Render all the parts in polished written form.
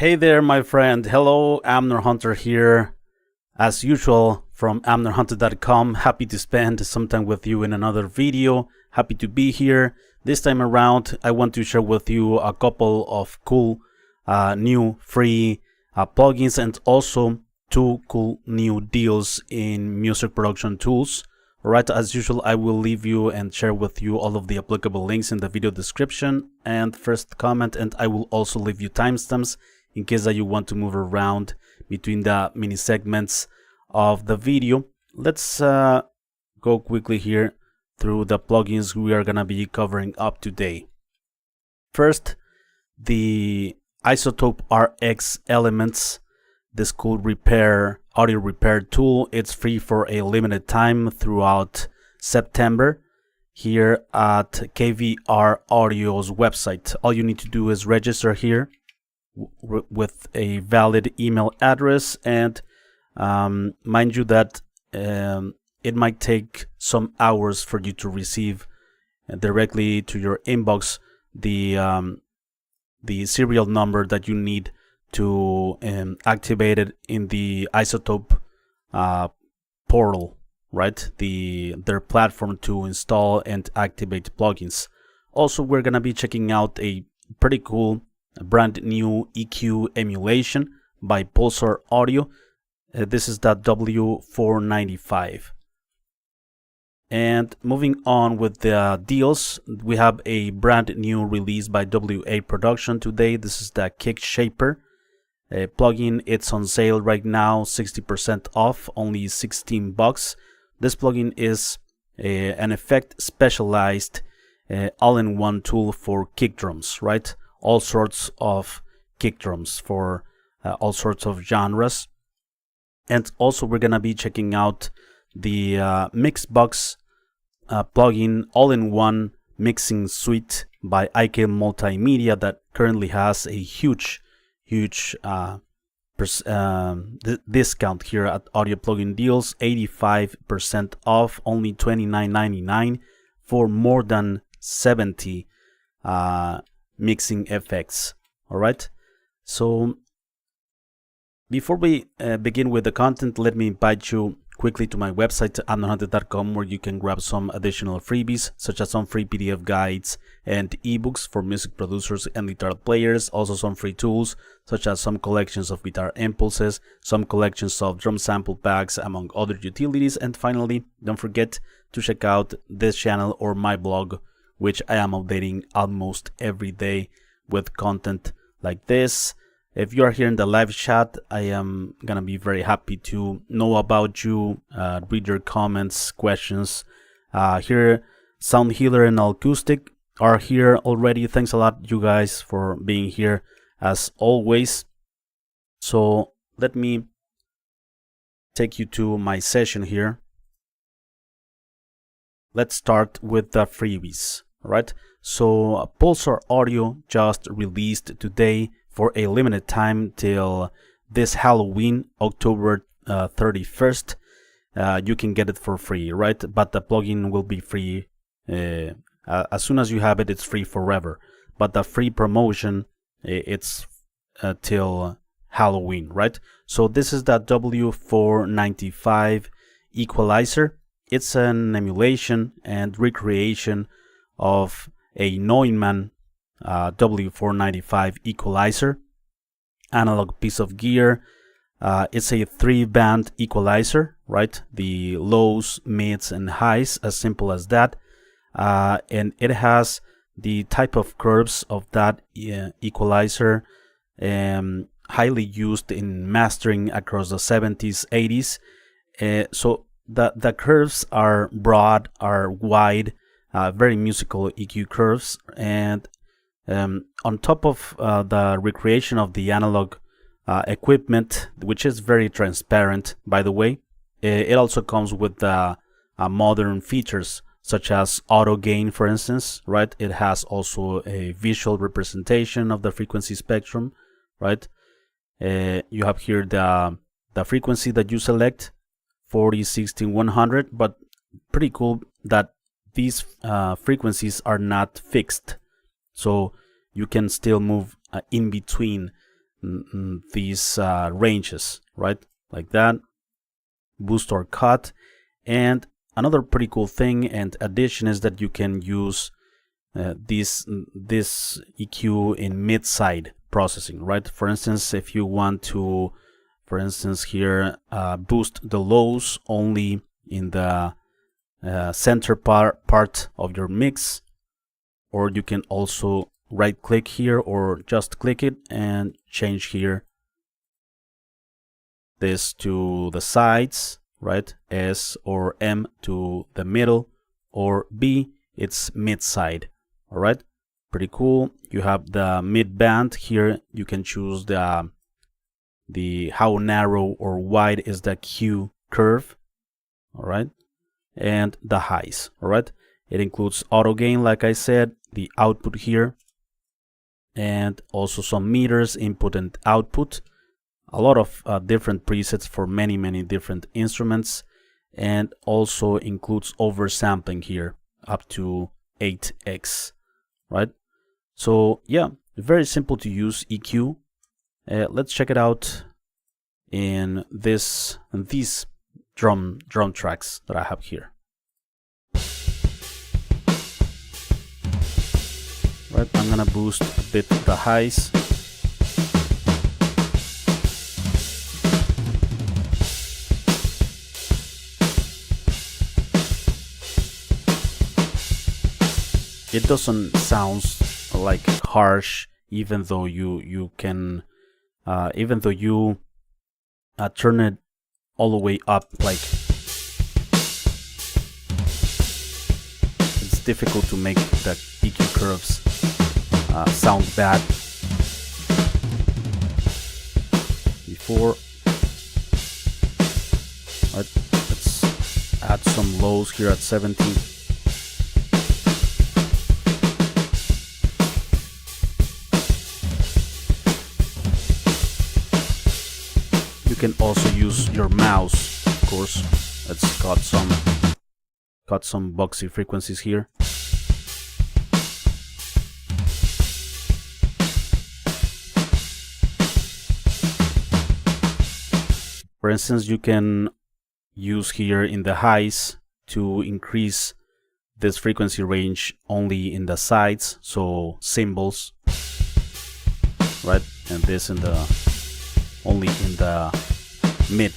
Hey there, my friend. Hello, Amner Hunter here. As usual, from amnerhunter.com. Happy to spend some time with you in another video. Happy to be here. This time around, I want to share with you a couple of cool new free plugins and also two cool new deals in music production tools. Alright, as usual, I will leave you and share with you all of the applicable links in the video description and first comment, and I will also leave you timestamps in case that you want to move around between the mini segments of the video. Let's go quickly here through the plugins we are gonna be covering up today. First, the Izotope RX Elements, this cool audio repair tool. It's free for a limited time throughout September here at KVR Audio's website. All you need to do is register here with a valid email address, and mind you that it might take some hours for you to receive directly to your inbox the serial number that you need to activate it in the Izotope portal, right? Their platform to install and activate plugins. Also, we're gonna be checking out a pretty cool brand new EQ emulation by Pulsar Audio. This is the W495. And moving on with the deals, we have a brand new release by WA Production today. This is the KickShaper plugin. It's on sale right now, 60% off, only $16. This plugin is an effect specialized all-in-one tool for kick drums, right? All sorts of kick drums for all sorts of genres. And also we're gonna be checking out the Mixbox plugin all-in-one mixing suite by IK Multimedia that currently has a huge discount here at Audio Plugin Deals, 85% off, only $29.99 for more than 70 mixing effects. All right, so before we begin with the content, let me invite you quickly to my website, amnerhunter.com, where you can grab some additional freebies, such as some free PDF guides and ebooks for music producers and guitar players. Also some free tools, such as some collections of guitar impulses, some collections of drum sample packs, among other utilities. And finally, don't forget to check out this channel or my blog, which I am updating almost every day with content like this. If you are here in the live chat, I am gonna be very happy to know about you, read your comments, questions. Here, Sound Healer and Acoustic are here already. Thanks a lot, you guys, for being here as always. So let me take you to my session here. Let's start with the freebies. All right. So Pulsar Audio just released today for a limited time till this Halloween, October 31st. You can get it for free, right? But the plugin will be free as soon as you have it. It's free forever. But the free promotion, it's till Halloween, right? So this is the W495 equalizer. It's an emulation and recreation of a Neumann W495 equalizer, analog piece of gear. It's a 3-band equalizer, right? The lows, mids, and highs, as simple as that. And it has the type of curves of that equalizer, highly used in mastering across the 70s, 80s. So the curves are broad, are wide, very musical EQ curves, and on top of the recreation of the analog equipment, which is very transparent, by the way, it also comes with modern features such as auto gain, for instance, right? It has also a visual representation of the frequency spectrum, right? You have here the frequency that you select, 40, 60, 100, but pretty cool that these frequencies are not fixed, so you can still move in between these ranges, right? Like that. Boost or cut. And another pretty cool thing and addition is that you can use this EQ in mid-side processing, right? For instance, if you want to, for instance here, boost the lows only in the center part of your mix, or you can also right click here or just click it and change here this to the sides, right? S or M to the middle, or B, it's mid-side. All right, pretty cool. You have the mid band here. You can choose the how narrow or wide is the Q curve. All right, and the highs. All right, it includes auto gain, like I said, the output here, and also some meters, input and output. A lot of different presets for many different instruments, and also includes oversampling here up to 8x, right? So yeah, very simple to use EQ. Let's check it out in these drum tracks that I have here. Right, I'm gonna boost a bit the highs. It doesn't sound like harsh, even though you can, even though you turn it all the way up. Like, it's difficult to make the EQ curves sound bad. Before, let's add some lows here at 17. You can also use your mouse, of course. Let's cut some boxy frequencies here. For instance, you can use here in the highs to increase this frequency range only in the sides, so cymbals, right? And this in the only in the mid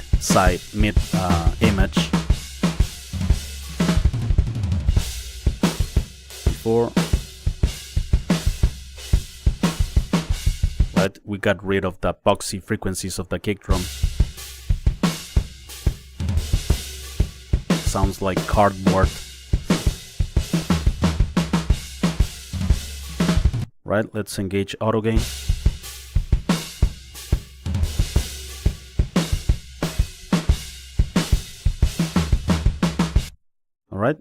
image. Before, right, we got rid of the boxy frequencies of the kick drum. Sounds like cardboard. Right, let's engage auto gain. Alright,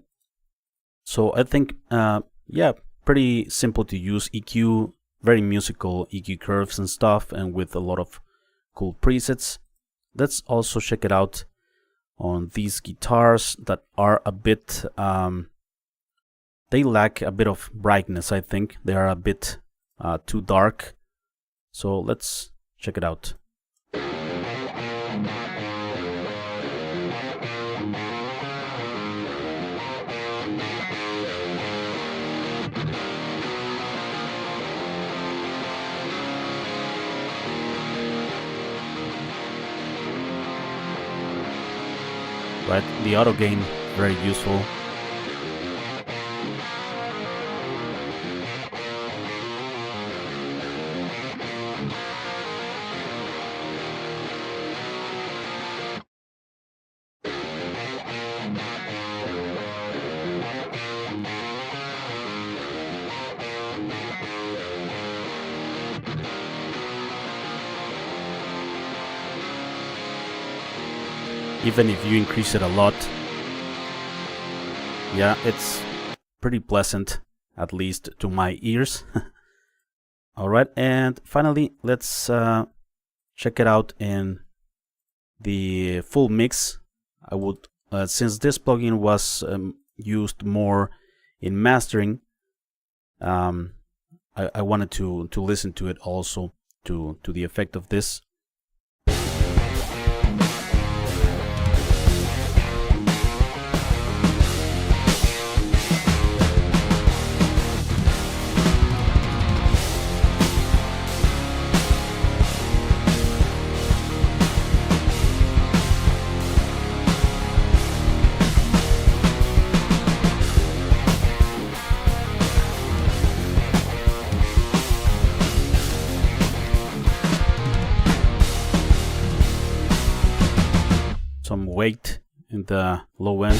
so I think, yeah, pretty simple to use EQ, very musical EQ curves and stuff, and with a lot of cool presets. Let's also check it out on these guitars that are a bit, they lack a bit of brightness, I think. They are a bit too dark. So let's check it out. Right, the auto gain, very useful. Even if you increase it a lot, yeah, it's pretty pleasant, at least to my ears. Alright, and finally, let's check it out in the full mix. I would, since this plugin was used more in mastering, I wanted to listen to it also. to the effect of this. Some weight in the low end.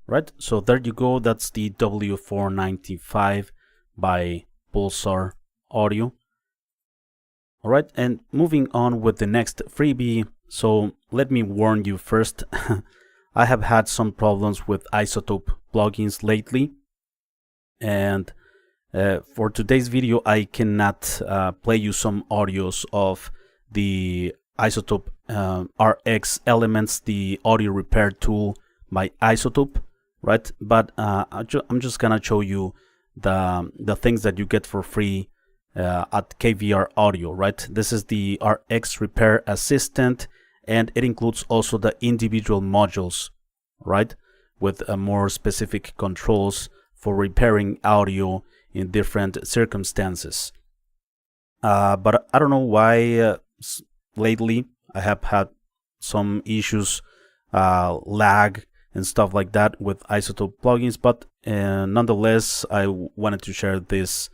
Right, so there you go. That's the W495 by Pulsar Audio. Alright, and moving on with the next freebie. So let me warn you first. I have had some problems with Izotope plugins lately, and for today's video I cannot play you some audios of the Izotope RX Elements, the audio repair tool by Izotope, right? But I'm just gonna show you the things that you get for free at Kvr Audio, right? This is the RX Repair Assistant, and it includes also the individual modules, right? With more specific controls for repairing audio in different circumstances. But I don't know why lately I have had some issues, lag and stuff like that with Izotope plugins, but nonetheless I wanted to share this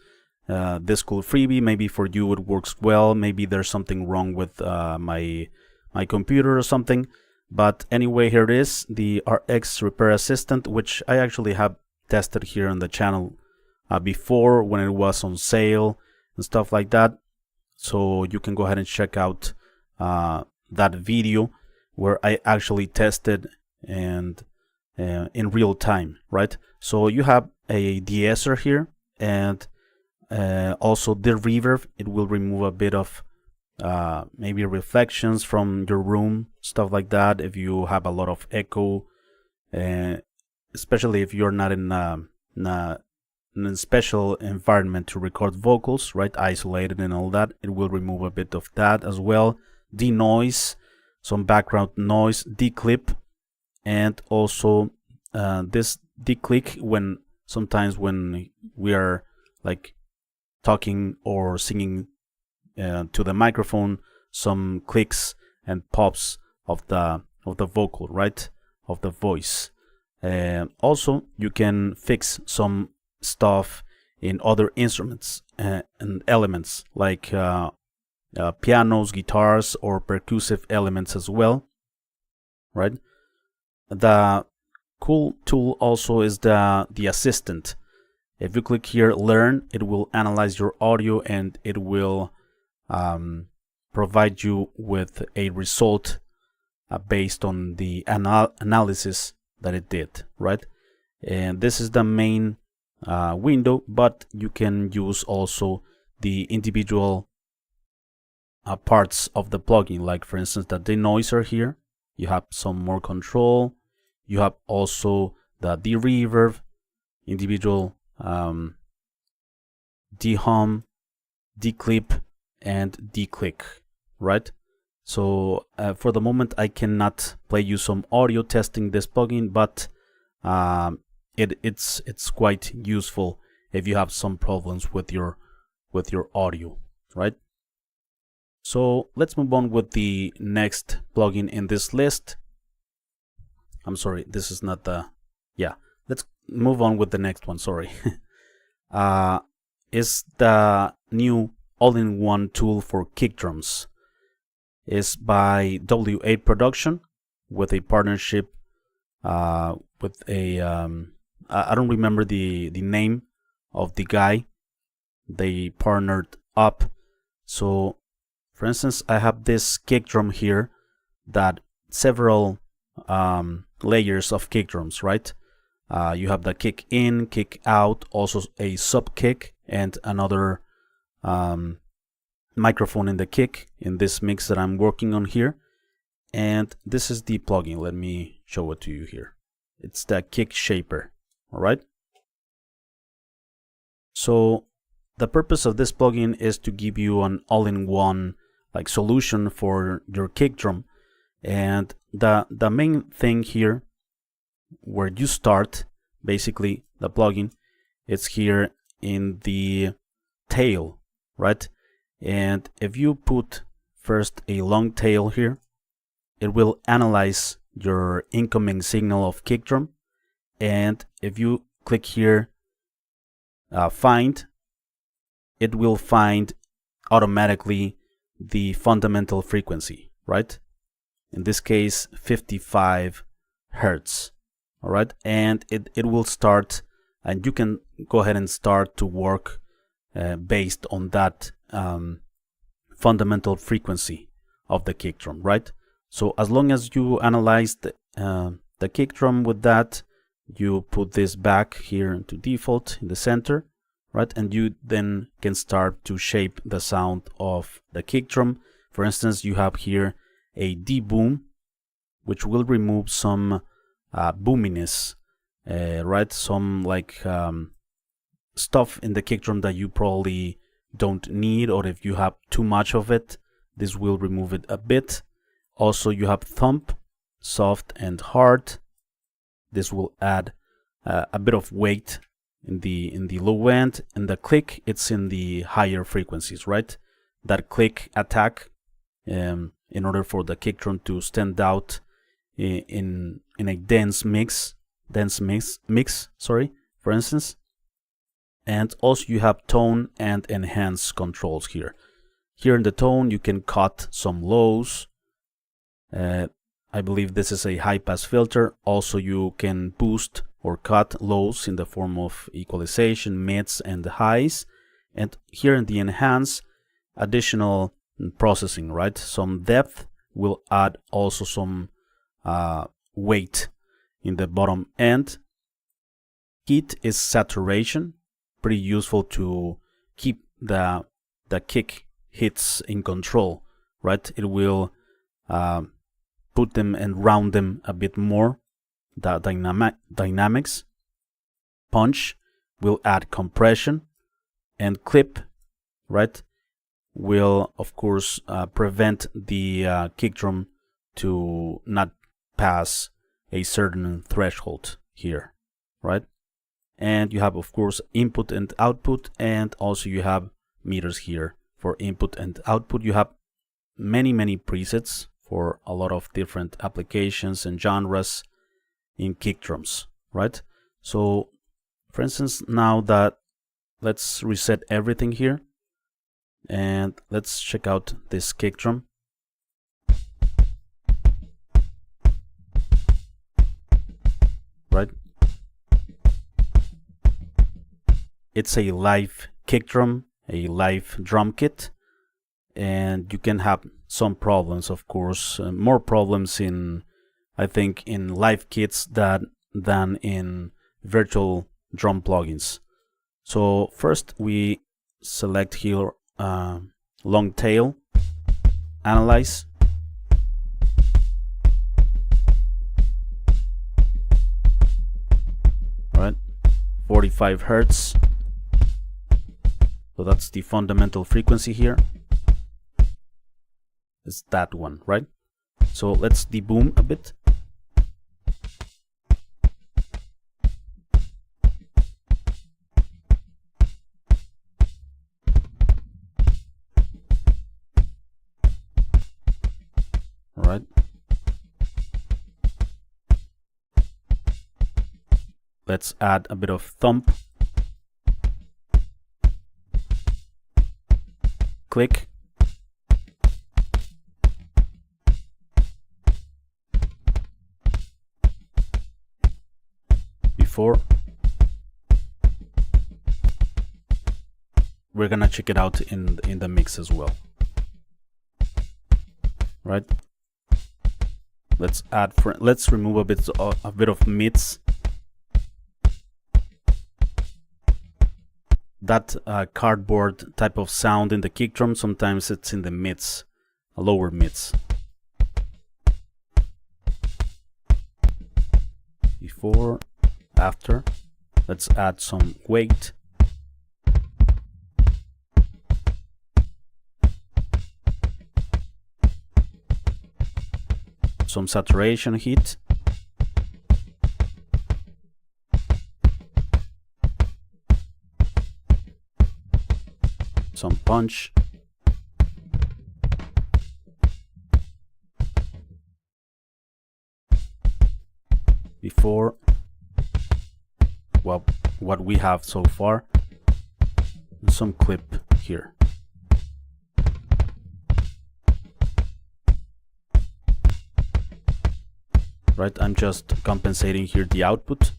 this cool freebie. Maybe for you it works well, maybe there's something wrong with my computer or something. But anyway, here it is, the RX Repair Assistant, which I actually have tested here on the channel before when it was on sale and stuff like that. So you can go ahead and check out that video where I actually tested and in real time, right? So you have a de-esser here, and also the reverb. It will remove a bit of maybe reflections from your room, stuff like that, if you have a lot of echo, especially if you're not in a special environment to record vocals, right? Isolated and all that. It will remove a bit of that as well. De-noise, some background noise, declip, and also this declick when sometimes when we are like talking or singing to the microphone, some clicks and pops of the vocal, right? Of the voice. Also, you can fix some stuff in other instruments and elements like pianos, guitars, or percussive elements as well, right? The cool tool also is the assistant. If you click here, learn, it will analyze your audio and it will provide you with a result based on the analysis that it did, right? And this is the main window, but you can use also the individual parts of the plugin, like for instance the denoiser here. You have some more control. You have also the de-reverb, individual de-hum, declip, and declick, right? So for the moment I cannot play you some audio testing this plugin, but it's quite useful if you have some problems with your audio, right? So let's move on with the next plugin in this list. I'm sorry, this is not the, yeah, let's move on with the next one, sorry. Is the new all-in-one tool for kick drums. Is by WA Production with a partnership with a I don't remember the name of the guy they partnered up. So for instance, I have this kick drum here that several layers of kick drums, right? You have the kick in, kick out, also a sub kick, and another microphone in the kick in this mix that I'm working on here. And this is the plugin. Let me show it to you here. It's the KickShaper. All right. So the purpose of this plugin is to give you an all-in-one like solution for your kick drum. And the main thing here, where you start basically the plugin, it's here in the tail, right? And if you put first a long tail here, it will analyze your incoming signal of kick drum. And if you click here, find, it will find automatically the fundamental frequency, right? In this case, 55 hertz. All right, and it will start, and you can go ahead and start to work based on that fundamental frequency of the kick drum, right? So as long as you analyze the kick drum with that, you put this back here into default in the center, right? And you then can start to shape the sound of the kick drum. For instance, you have here a deboom, which will remove some boominess, right? Some like stuff in the kick drum that you probably don't need, or if you have too much of it, this will remove it a bit. Also, you have thump, soft and hard. This will add a bit of weight in the low end, and the click, it's in the higher frequencies, right? That click attack, in order for the kick drum to stand out in a dense mix, sorry, for instance. And also you have tone and enhance controls here. Here in the tone, you can cut some lows. I believe this is a high pass filter. Also, you can boost or cut lows in the form of equalization, mids and highs. And here in the enhance, additional processing, right? Some depth will add also some weight in the bottom end. Heat is saturation, pretty useful to keep the kick hits in control, right? It will put them and round them a bit more. The dynamics. Punch will add compression, and clip, right, will of course prevent the kick drum to not pass a certain threshold here, right? And you have of course input and output, and also you have meters here for input and output. You have many presets for a lot of different applications and genres in kick drums, right? So for instance, now that let's reset everything here, and let's check out this kick drum. Right? It's a live kick drum, a live drum kit, and you can have some problems, of course, more problems in, I think, in live kits than in virtual drum plugins. So first we select here long tail, analyze, right, 45 hertz. So that's the fundamental frequency here. It's that one, right? So let's deboom a bit. All right. Let's add a bit of thump. Click. Before. We're gonna check it out in the mix as well. Right. Let's add let's remove a bit of mids. That cardboard type of sound in the kick drum, sometimes it's in the mids, lower mids. before, after. Let's add some weight. Some saturation heat. Some punch. Before, well, what we have so far. Some clip here. Right, I'm just compensating here the output.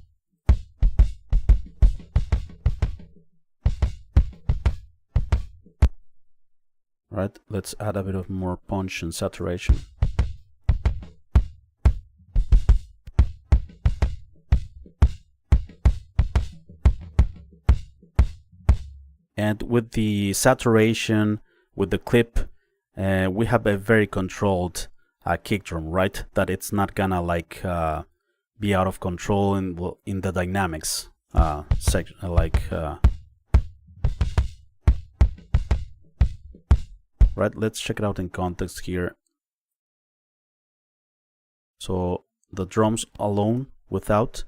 Right, let's add a bit of more punch and saturation. And with the saturation, with the clip, we have a very controlled kick drum, right? That it's not gonna like be out of control in the dynamics section, right. Let's check it out in context here. So the drums alone, without.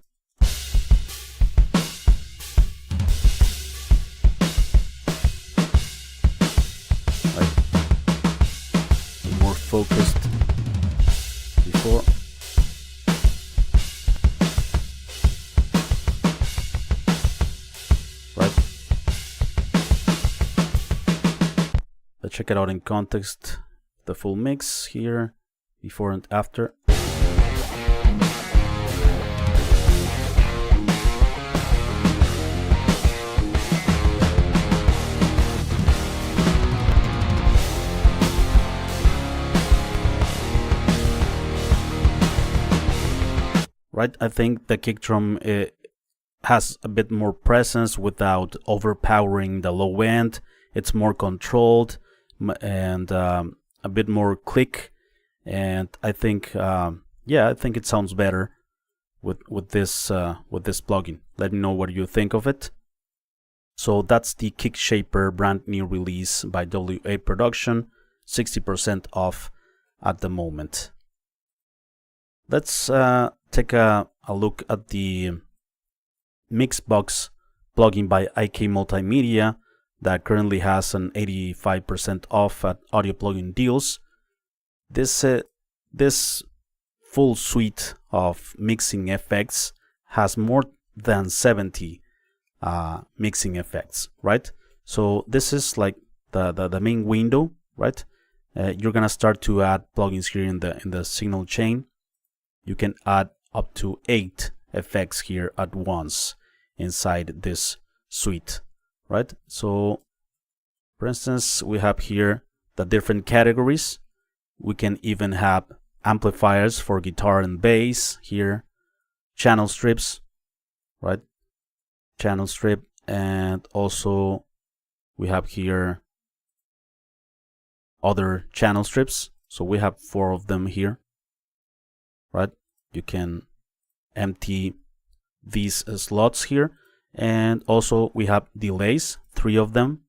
Right. More focused. Before. Right. Let's check it out in context. The full mix here, before and after. Right, I think the kick drum has a bit more presence without overpowering the low end. It's more controlled and a bit more click, and I think yeah, I think it sounds better with this plugin. Let me know what you think of it. So that's the KickShaper brand new release by WA Production, 60% off at the moment. Let's take a look at the Mixbox plugin by IK Multimedia that currently has an 85% off at audio plugin deals. This full suite of mixing effects has more than 70 mixing effects, right? So this is like the main window, right? You're gonna start to add plugins here in the signal chain. You can add up to 8 effects here at once inside this suite, right? So for instance, we have here the different categories. We can even have amplifiers for guitar and bass here, channel strips, right? Channel strip, and also we have here other channel strips. So we have 4 of them here, right? You can empty these slots here. And also we have delays, 3 of them: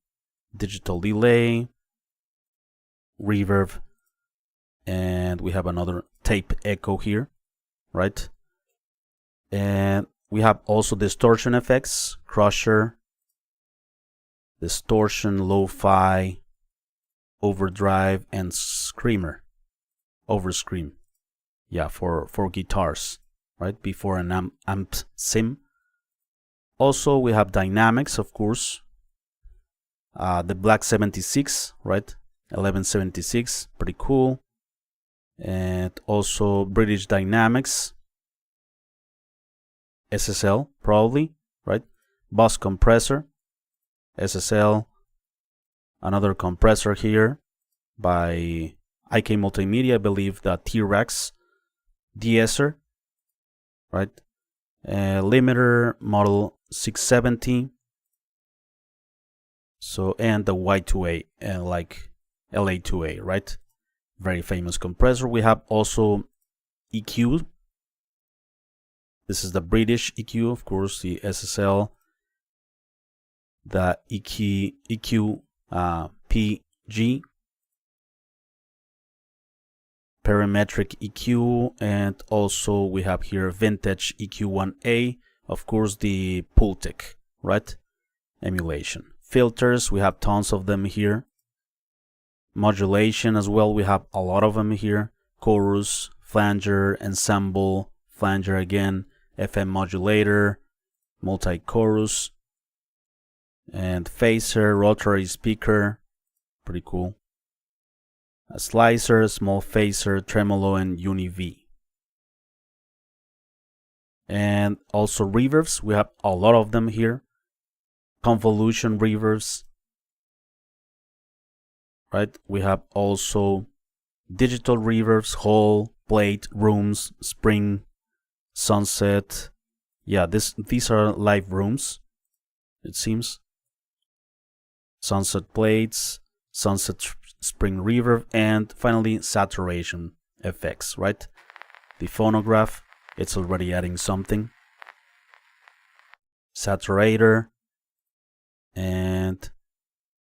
digital delay, reverb, and we have another tape echo here, right? And we have also distortion effects: crusher, distortion, lo-fi, overdrive, and screamer, overscream. Yeah, for guitars, right? Before an amp sim. Also, we have dynamics, of course. The Black 76, right? 1176, pretty cool. And also British Dynamics, SSL, probably, right? Bus compressor, SSL. Another compressor here by IK Multimedia, I believe the T-Rex de-esser, right? Limiter model 670. So, and the Y2A, like LA2A, right? Very famous compressor. We have also EQ, This is the British EQ, of course, the SSL, the EQ PG, parametric EQ, and also we have here vintage EQ1A, of course the Pultec, right? Emulation. Filters, we have tons of them here. Modulation as well, we have a lot of them here. Chorus, flanger, ensemble, flanger again, FM modulator, multi-chorus, and phaser, rotary speaker, pretty cool. A slicer, small phaser, tremolo, and uni-V. And also reverbs, we have a lot of them here. Convolution reverbs, right? We have also digital reverbs, hall, plate, rooms, spring, sunset. Yeah, these are live rooms, it seems. Sunset plates, sunset spring reverb, and finally saturation effects, right? The phonograph, it's already adding something. Saturator, and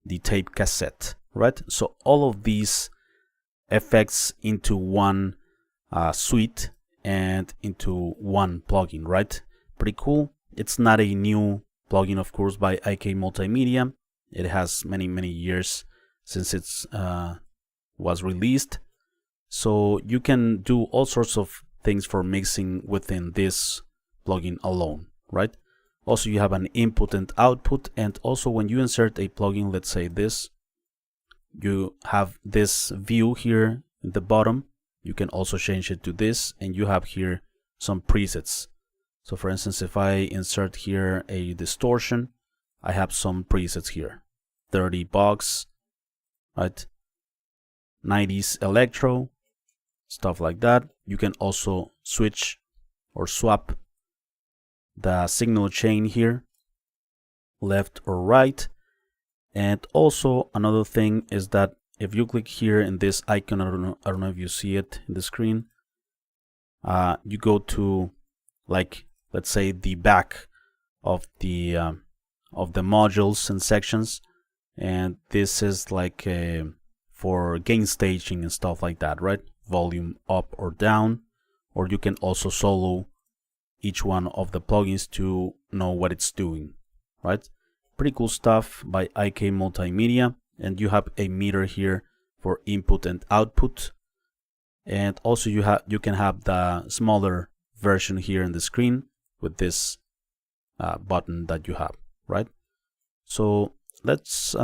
the tape cassette, right? So all of these effects into one suite and into one plugin, right? Pretty cool. It's not a new plugin, of course, by IK Multimedia. It has many years since it's was released. So you can do all sorts of things for mixing within this plugin alone, right? Also, you have an input and output, and also when you insert a plugin, let's say this, you have this view here in the bottom. You can also change it to this, and you have here some presets. So for instance, if I insert here a distortion, I have some presets here. 30 box, right? 90s electro, stuff like that. You can also switch or swap the signal chain here, left or right. And also another thing is that if you click here in this icon, I don't know if you see it in the screen, you go to, like, let's say the back of the modules and sections, and this is like for gain staging and stuff like that, right? Volume up or down, or you can also solo each one of the plugins to know what it's doing, right? Pretty cool stuff by IK Multimedia. And you have a meter here for input and output, and also you can have the smaller version here in the screen with this button that you have, right? So let's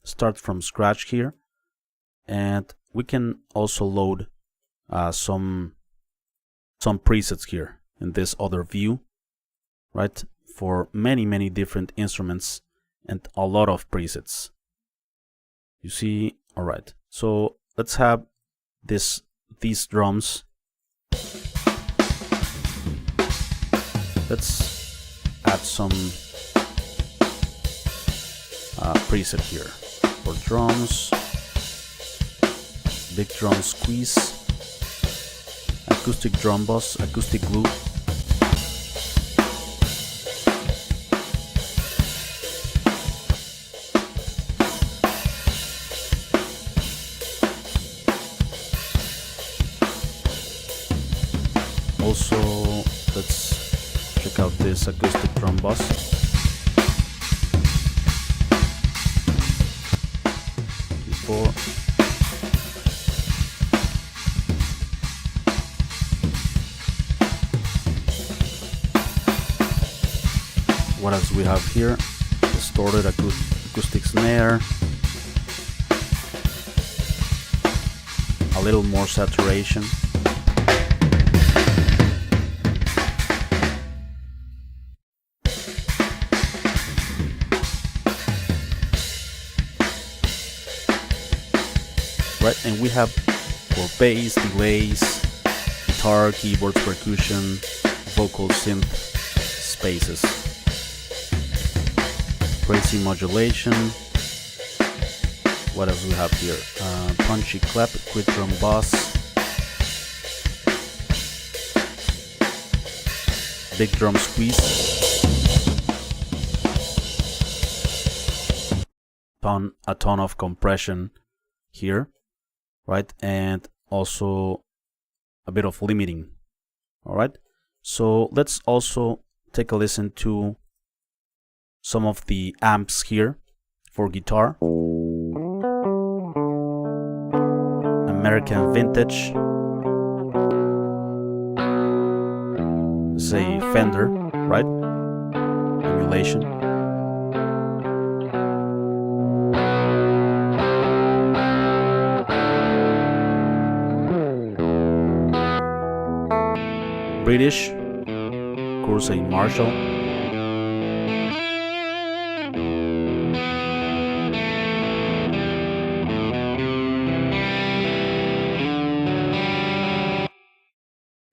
start from scratch here, and we can also load some presets here in this other view, right? For many different instruments and a lot of presets. You see, all right. So let's have these drums. Let's add some preset here for drums, big drum squeeze, acoustic drum bus, acoustic glue. Also, let's check out this acoustic drum bus. Before. What else we have here? Distorted acoustic snare. A little more saturation. Right, and we have for bass, delays, guitar, keyboards, percussion, vocal, synth, spaces, crazy modulation. What else we have here? Punchy clap, quick drum bass, big drum squeeze, a ton of compression here, right, and also a bit of limiting. All right, so let's also take a listen to some of the amps here for guitar. American Vintage. This is a Fender, right? Emulation. British, of course, a Marshall.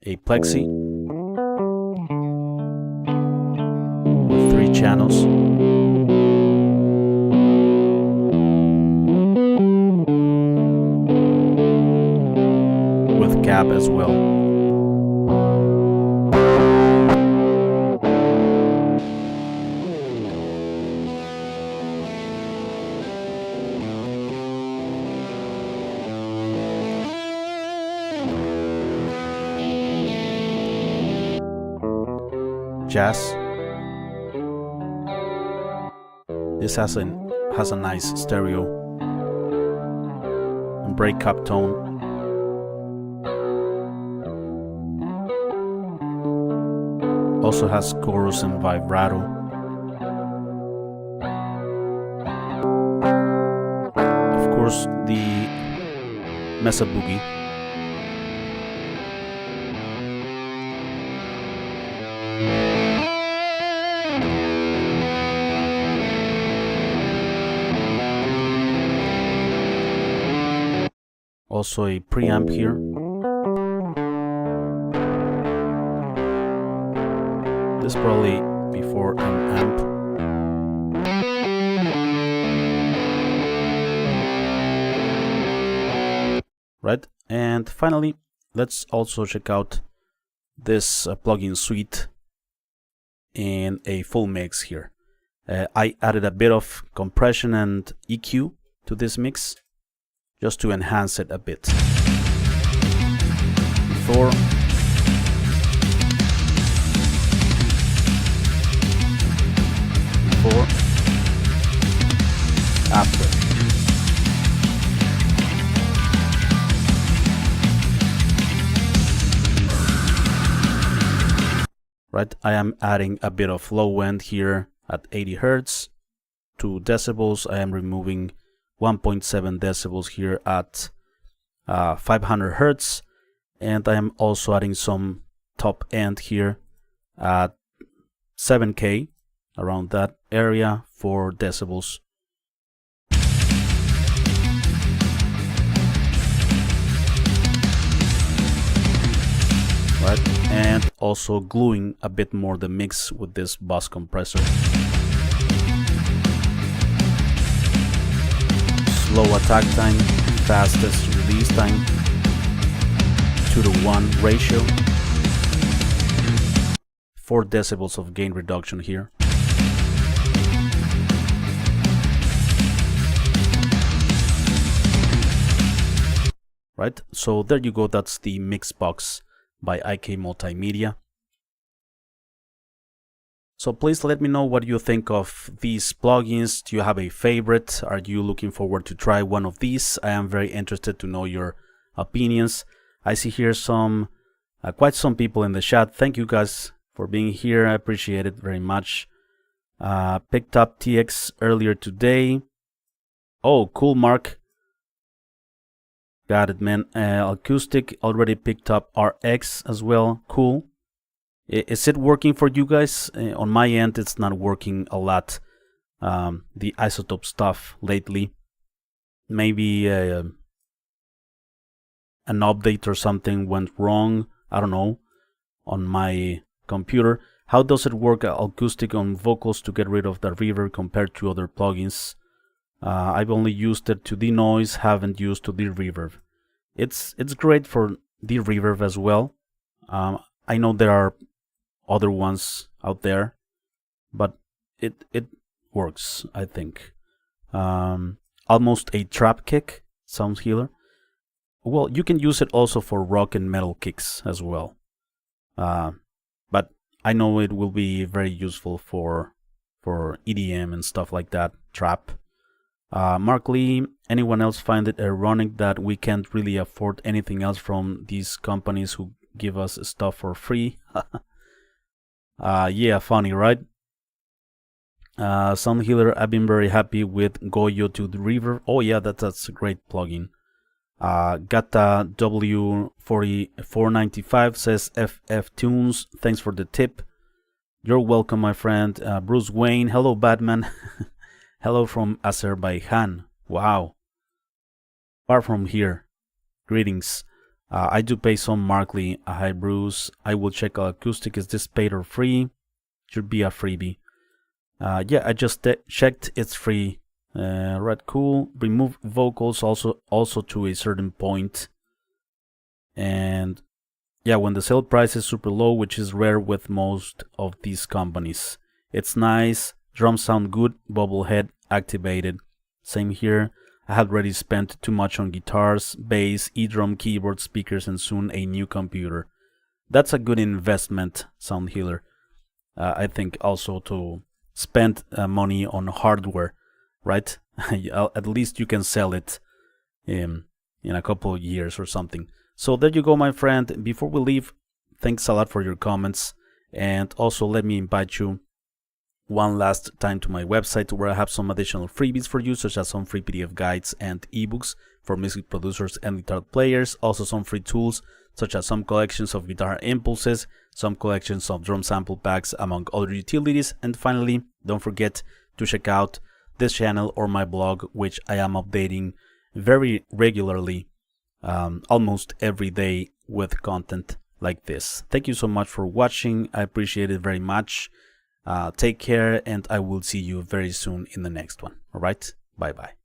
A Plexi with 3 channels. With cab as well. Jazz. This has a nice stereo and breakup tone. Also has chorus and vibrato. Of course, the Mesa Boogie. Also a preamp here. This probably before an amp. Right, and finally, let's also check out this plugin suite in a full mix here. I added a bit of compression and EQ to this mix, just to enhance it a bit. Before, after. Right, I am adding a bit of low end here at 80 Hz, 2 decibels. I am removing 1.7 decibels here at 500 Hz, and I am also adding some top end here at 7K, around that area, 4 decibels. Right, and also gluing a bit more the mix with this bus compressor. Slow attack time, fastest release time, 2:1 ratio, 4 decibels of gain reduction here. Right, so there you go, that's the Mixbox by IK Multimedia. So please let me know what you think of these plugins. Do you have a favorite? Are you looking forward to try one of these? I am very interested to know your opinions. I see here quite some people in the chat. Thank you guys for being here. I appreciate it very much. Picked up TX earlier today. Oh, cool, Mark. Got it, man. Acoustic already picked up RX as well. Cool. Is it working for you guys? On my end, it's not working a lot. The Izotope stuff lately. Maybe an update or something went wrong. I don't know. On my computer. How does it work acoustic on vocals to get rid of the reverb compared to other plugins? I've only used it to denoise, haven't used to de-reverb. It's great for de-reverb as well. I know there are other ones out there, but it works, I think. Almost a trap kick, sound healer. Well, you can use it also for rock and metal kicks as well. But I know it will be very useful for EDM and stuff like that, trap. Mark Lee, anyone else find it ironic that we can't really afford anything else from these companies who give us stuff for free? Yeah, funny, right? Sound Healer, I've been very happy with Goyo to the River. Oh yeah, that's a great plugin. Gata W495 says FF Tunes, thanks for the tip. You're welcome, my friend. Bruce Wayne, hello Batman. Hello from Azerbaijan. Wow. Far from here. Greetings. I do pay some Markley. Hi Bruce. I will check acoustic. Is this paid or free? Should be a freebie. Yeah, I just checked. It's free. Right, cool. Remove vocals also to a certain point. And yeah, when the sale price is super low, which is rare with most of these companies. It's nice. Drums sound good. Bubblehead activated. Same here. I had already spent too much on guitars, bass, e-drum, keyboard, speakers, and soon a new computer. That's a good investment, Sound Healer. I think also to spend money on hardware, right? At least you can sell it in a couple of years or something. So there you go, my friend. Before we leave, thanks a lot for your comments. And also let me invite you one last time to my website, where I have some additional freebies for you, such as some free PDF guides and ebooks for music producers and guitar players. Also some free tools, such as some collections of guitar impulses, some collections of drum sample packs, among other utilities. And finally, don't forget to check out this channel or my blog, which I am updating very regularly, almost every day, with content like this. Thank you so much for watching. I appreciate it very much. Take care, and I will see you very soon in the next one. All right, bye bye.